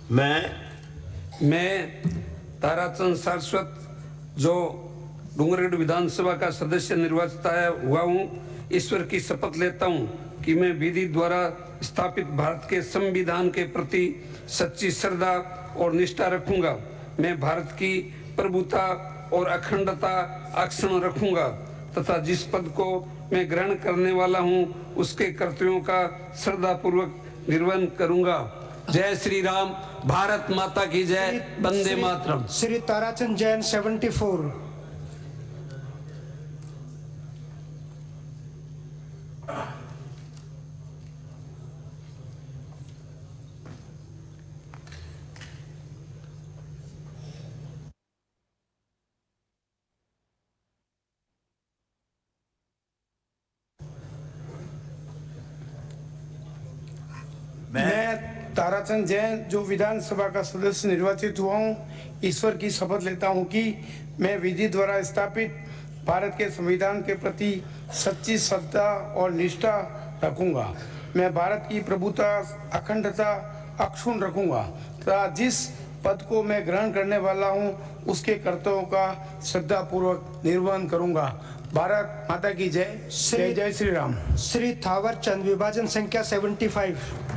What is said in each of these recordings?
मैं ताराचंद सारस्वत जो डूंगरगढ़ विधानसभा का सदस्य निर्वाचित हुआ हूँ, ईश्वर की शपथ लेता हूँ कि मैं विधि द्वारा स्थापित भारत के संविधान के प्रति सच्ची श्रद्धा और निष्ठा रखूंगा। मैं भारत की प्रभुता और अखंडता अक्षुण्ण रखूंगा तथा जिस पद को मैं ग्रहण करने वाला हूँ उसके कर्तव्यों का श्रद्धापूर्वक निर्वहन करूंगा। जय श्री राम, भारत माता की जय, वंदे मातरम। श्री ताराचंद जैन 74। मैं ताराचंद जैन जो विधानसभा का सदस्य निर्वाचित हुआ हूँ, ईश्वर की शपथ लेता हूँ कि मैं विधि द्वारा स्थापित भारत के संविधान के प्रति सच्ची श्रद्धा और निष्ठा रखूंगा। मैं भारत की प्रभुता अखंडता अक्षुण्ण रखूंगा तथा जिस पद को मैं ग्रहण करने वाला हूँ उसके कर्तव्यों का श्रद्धापूर्वक निर्वहन करूंगा। भारत माता की जय। जय जय श्री राम। श्री थावर चंद विभाजन संख्या 75।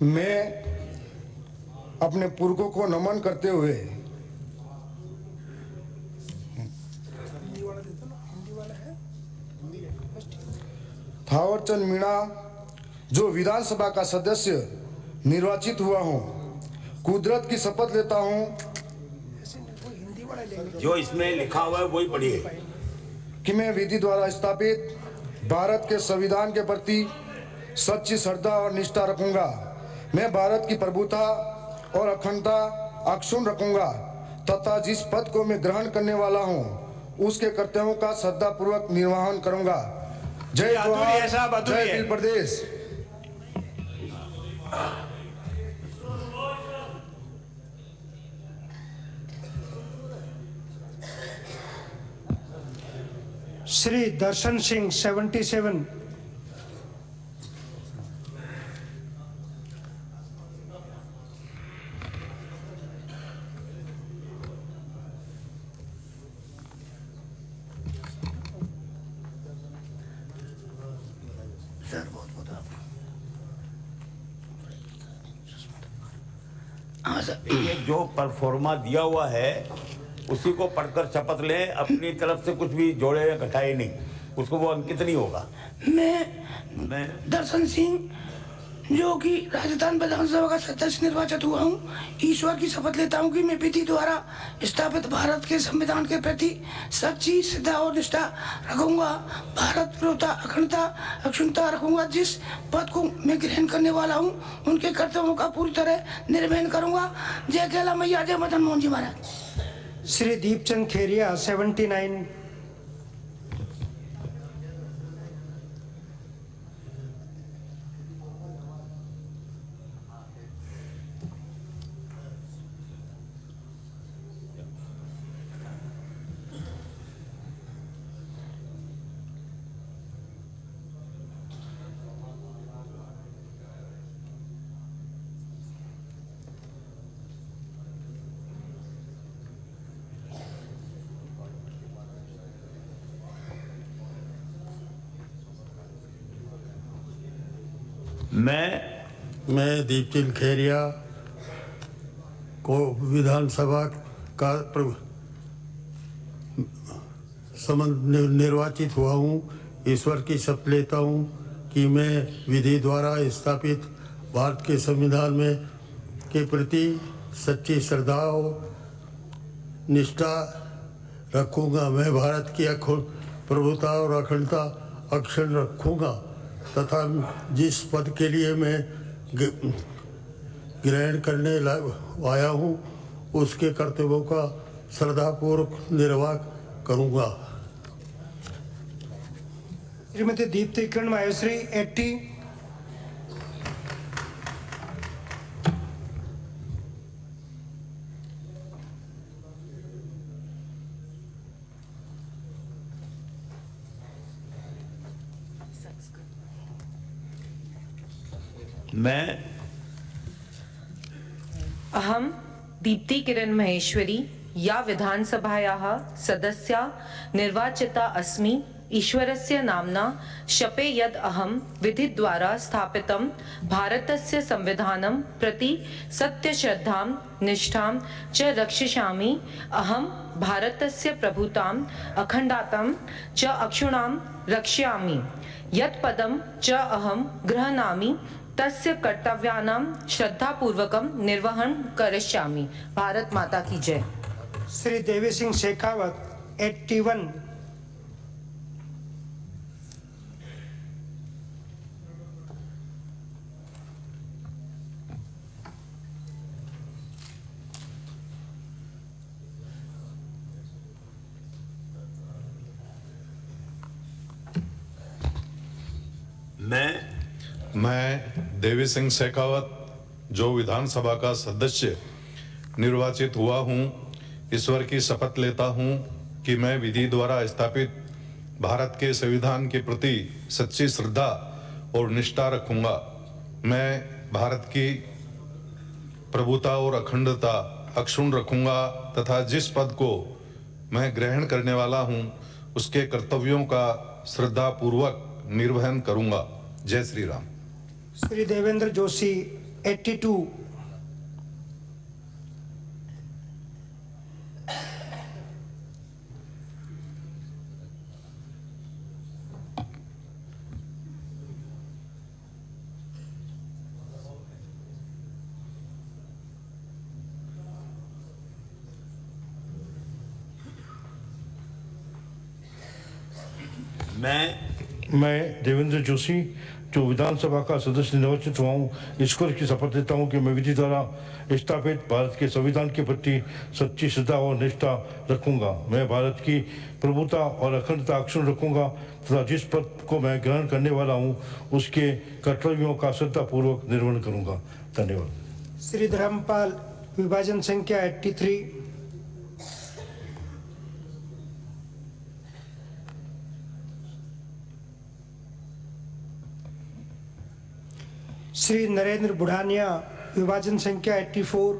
मैं अपने पुरखों को नमन करते हुए थावरचंद मीणा जो विधानसभा का सदस्य निर्वाचित हुआ हूं, कुदरत की शपथ लेता हूं जो इसमें लिखा हुआ है वही पढ़िए कि मैं विधि द्वारा स्थापित भारत के संविधान के प्रति सच्ची श्रद्धा और निष्ठा रखूंगा। मैं भारत की प्रभुता और अखंडता अक्षुण्ण रखूंगा तथा जिस पद को मैं ग्रहण करने वाला हूं उसके कर्तव्यों का श्रद्धापूर्वक निर्वहन करूंगा। जय जोहार, जय भील प्रदेश। श्री दर्शन सिंह 77। ये जो परफॉर्मा दिया हुआ है उसी को पढ़कर शपथ लें, अपनी तरफ से कुछ भी जोड़े या घटाए नहीं, उसको वो अंकित नहीं होगा। मैं दर्शन सिंह जो कि राजस्थान विधानसभा का सदस्य निर्वाचित हुआ हूँ, ईश्वर की शपथ लेता हूँ कि मैं विधि द्वारा स्थापित भारत के संविधान के प्रति सच्ची श्रद्धा और निष्ठा रखूंगा। भारत प्रभुता अखंडता अक्षुण्णता रखूंगा। जिस पद को मैं ग्रहण करने वाला हूँ उनके कर्तव्यों का पूरी तरह निर्वहन करूंगा। जय कैला मैया, जय मदन मोहन जी महाराज। श्री दीपचंद खेरिया 79। मैं दीपचंद खेरिया को विधानसभा का निर्वाचित हुआ हूँ, ईश्वर की शपथ लेता हूँ कि मैं विधि द्वारा स्थापित भारत के संविधान में के प्रति सच्ची श्रद्धा और निष्ठा रखूँगा। मैं भारत की प्रभुता और अखंडता अक्षुण्ण रखूँगा तथा जिस पद के लिए मैं ग्रहण करने आया हूँ उसके कर्तव्यों का श्रद्धापूर्वक निर्वाह करूँगा। श्रीमती दीप्ति किरण माहेश्वरी 80। मैं अहं दीप्ति किरण महेश्वरी या विधानसभायाः सदस्या निर्वाचिता अस्मि। ईश्वरस्य नाम्ना शपे यत् अहं विधिद्वारा स्थापितं भारतस्य संविधानं प्रति सत्यश्रद्धां निष्ठां च रक्षिष्यामि। अहं भारतस्य प्रभुताम् अखण्डतां च अक्षुण्णां रक्षयामि। यत् पदं च अहं गृह्णामि तस्य कर्तव्यानां श्रद्धापूर्वकं निर्वहणं करिष्यामि। भारत माता की जय। श्री देवी सिंह शेखावत 81। मैं देवी सिंह शेखावत जो विधानसभा का सदस्य निर्वाचित हुआ हूं, ईश्वर की शपथ लेता हूं कि मैं विधि द्वारा स्थापित भारत के संविधान के प्रति सच्ची श्रद्धा और निष्ठा रखूंगा। मैं भारत की प्रभुता और अखंडता अक्षुण्ण रखूंगा तथा जिस पद को मैं ग्रहण करने वाला हूं उसके कर्तव्यों का श्रद्धा पूर्वक निर्वहन करूंगा। जय श्री राम। श्री देवेंद्र जोशी 82। मैं देवेंद्र जोशी जो विधानसभा का सदस्य निर्वाचित हुआ हूँ, ईश्वर की शपथ लेता हूँ कि मैं विधि द्वारा स्थापित भारत के संविधान के प्रति सच्ची श्रद्धा और निष्ठा रखूंगा। मैं भारत की प्रभुता और अखंडता अक्षुण्ण रखूंगा तथा जिस पद को मैं ग्रहण करने वाला हूँ उसके कर्तव्यों का श्रद्धापूर्वक निर्वहन करूंगा। धन्यवाद। श्री धर्मपाल विभाजन संख्या 83। श्री नरेंद्र बुढ़ानिया विभाजन संख्या 84।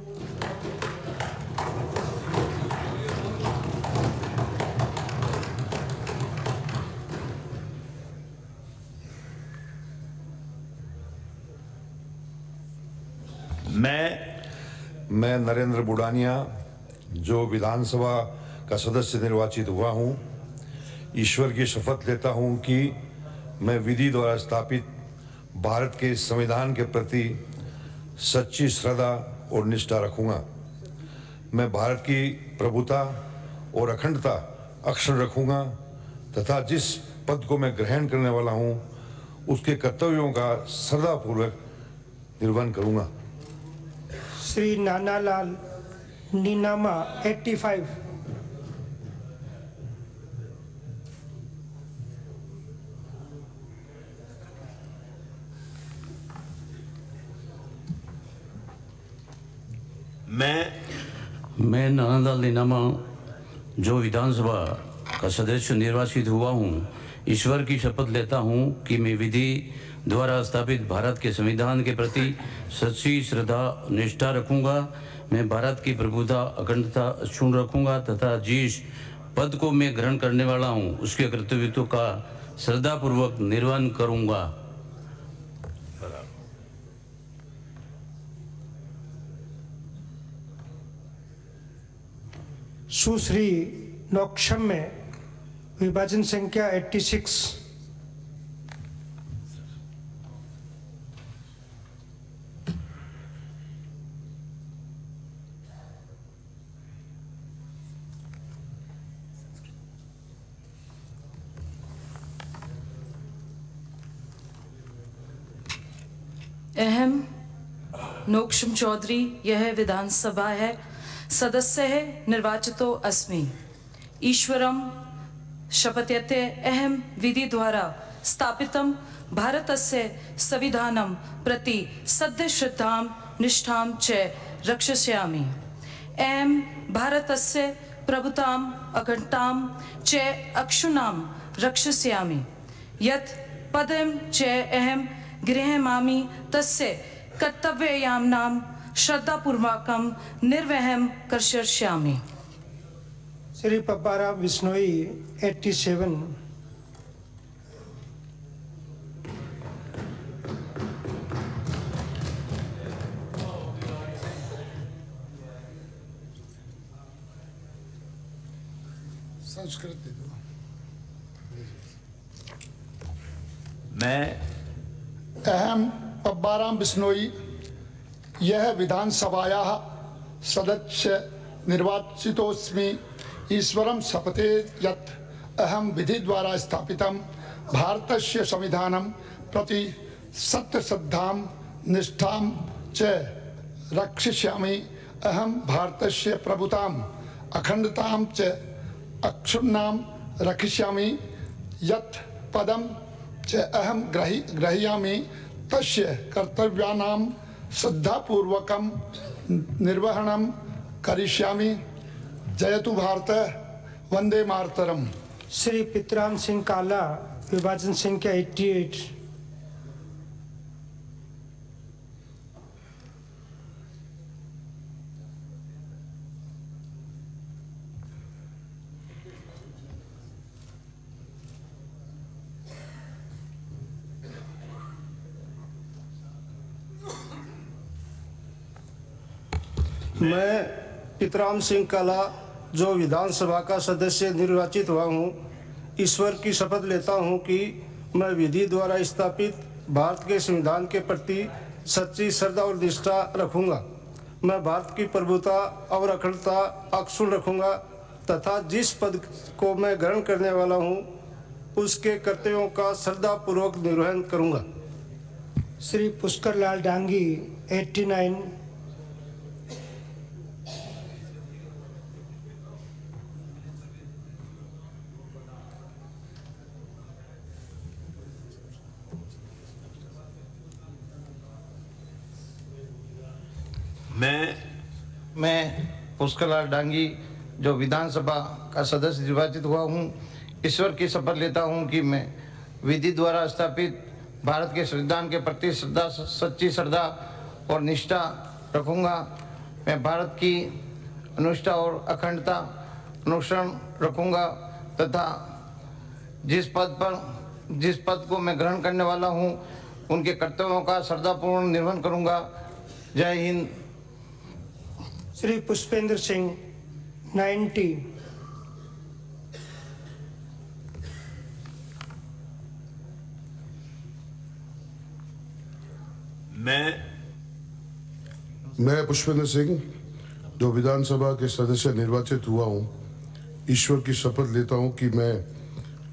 मैं नरेंद्र बुढ़ानिया जो विधानसभा का सदस्य निर्वाचित हुआ हूं, ईश्वर की शपथ लेता हूं कि मैं विधि द्वारा स्थापित भारत के संविधान के प्रति सच्ची श्रद्धा और निष्ठा रखूंगा। मैं भारत की प्रभुता और अखंडता अक्षुण्ण रखूंगा तथा जिस पद को मैं ग्रहण करने वाला हूं उसके कर्तव्यों का श्रद्धापूर्वक निर्वहन करूंगा। श्री नानालाल नीनामा 85। मैं नानालाल नीनामा जो विधानसभा का सदस्य निर्वाचित हुआ हूँ, ईश्वर की शपथ लेता हूँ कि मैं विधि द्वारा स्थापित भारत के संविधान के प्रति सच्ची श्रद्धा निष्ठा रखूंगा। मैं भारत की प्रभुता अखंडता अक्षुण्ण रखूंगा तथा जिस पद को मैं ग्रहण करने वाला हूँ उसके कर्तव्यों का श्रद्धापूर्वक निर्वहन करूंगा। सुश्री नौक्षम्य विभाजन संख्या 86। अहम नोक्षम चौधरी यह विधानसभा है सदस्य है निर्वाचितो अस्मि। ईश्वरम शपथयते अहम विधि द्वारा स्थापितं भारतस्य संविधानं प्रति सद्य श्रद्धां निष्ठां च रक्षयामि। अहम भारतस्य प्रभुताम् अखण्डतां च अक्षुण्णां रक्षयामि। यत् पदं च अहं गृहमामि तस्य कर्तव्ययाम्नां श्रद्धापूर्वकं निर्वहं कर्तयिष्यामि। श्री पब्बारा बिश्नोई 87। संस्कृत दे दो। मैं अहम पब्बाराम बिश्नोई यह विधानसभायाः सदस्य निर्वाचितोऽस्मि ईश्वरं शपथे यत् अहं विधिद्वारा स्थापितं भारतस्य संविधानं प्रति सत्यश्रद्धां निष्ठां च रक्षिष्यामि। अहं भारतस्य प्रभुताम् अखण्डतां च अक्षुण्णां रक्षिष्यामि। यत् पदं च अहं ग्रहीष्यामि तस्य कर्तव्यानां श्रद्धापूर्वकं निर्वहणं करिष्यामि। जयतु भारत, वंदे मातरम। श्री पितराम सिंह काला विभाजन संख्या 88। मैं पितराम सिंह काला जो विधानसभा का सदस्य निर्वाचित हुआ हूँ, ईश्वर की शपथ लेता हूँ कि मैं विधि द्वारा स्थापित भारत के संविधान के प्रति सच्ची श्रद्धा और निष्ठा रखूँगा। मैं भारत की प्रभुता और अखंडता अक्षुण्ण रखूँगा तथा जिस पद को मैं ग्रहण करने वाला हूँ उसके कर्तव्यों का श्रद्धापूर्वक निर्वहन करूँगा। श्री पुष्कर लाल डांगी 89। मैं पुष्करलाल डांगी जो विधानसभा का सदस्य निर्वाचित हुआ हूँ, ईश्वर की शपथ लेता हूँ कि मैं विधि द्वारा स्थापित भारत के संविधान के प्रति सच्ची श्रद्धा और निष्ठा रखूँगा। मैं भारत की अनुष्ठा और अखंडता अनुसरण रखूँगा तथा जिस पद को मैं ग्रहण करने वाला हूँ उनके कर्तव्यों का श्रद्धापूर्ण निर्वहन करूँगा। जय हिंद। श्री पुष्पेंद्र सिंह 90। मैं पुष्पेंद्र सिंह जो विधानसभा के सदस्य निर्वाचित हुआ हूँ, ईश्वर की शपथ लेता हूँ कि मैं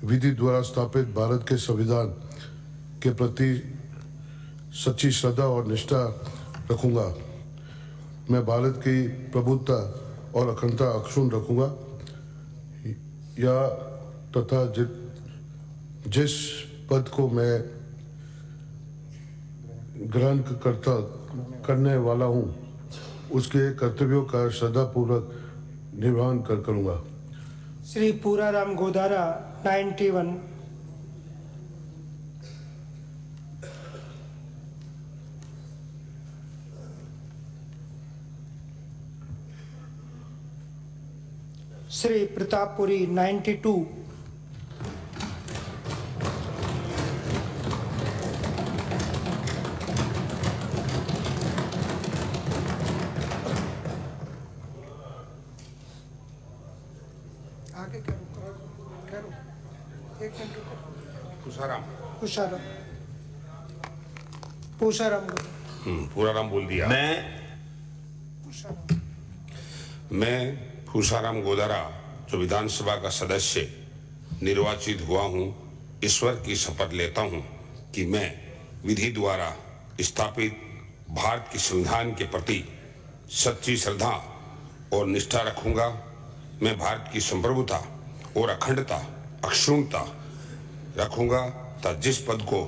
विधि द्वारा स्थापित भारत के संविधान के प्रति सच्ची श्रद्धा और निष्ठा रखूँगा। मैं भारत की प्रभुता और अखंडता अक्षुण्ण रखूँगा या तथा जिस पद को मैं ग्रहण करने वाला हूँ उसके कर्तव्यों का श्रद्धापूर्वक निर्वहन करूँगा। श्री पूराराम गोदारा 91। श्री प्रतापपुरी 92। आगे करो। एक मिनट रुको। पूषाराम पूराराम बोल दिया। मैं पूषाराम गोदारा जो विधानसभा का सदस्य निर्वाचित हुआ हूँ, ईश्वर की शपथ लेता हूँ कि मैं विधि द्वारा स्थापित भारत के संविधान के प्रति सच्ची श्रद्धा और निष्ठा रखूंगा। मैं भारत की संप्रभुता और अखंडता अक्षुण्णता रखूंगा तथा जिस पद को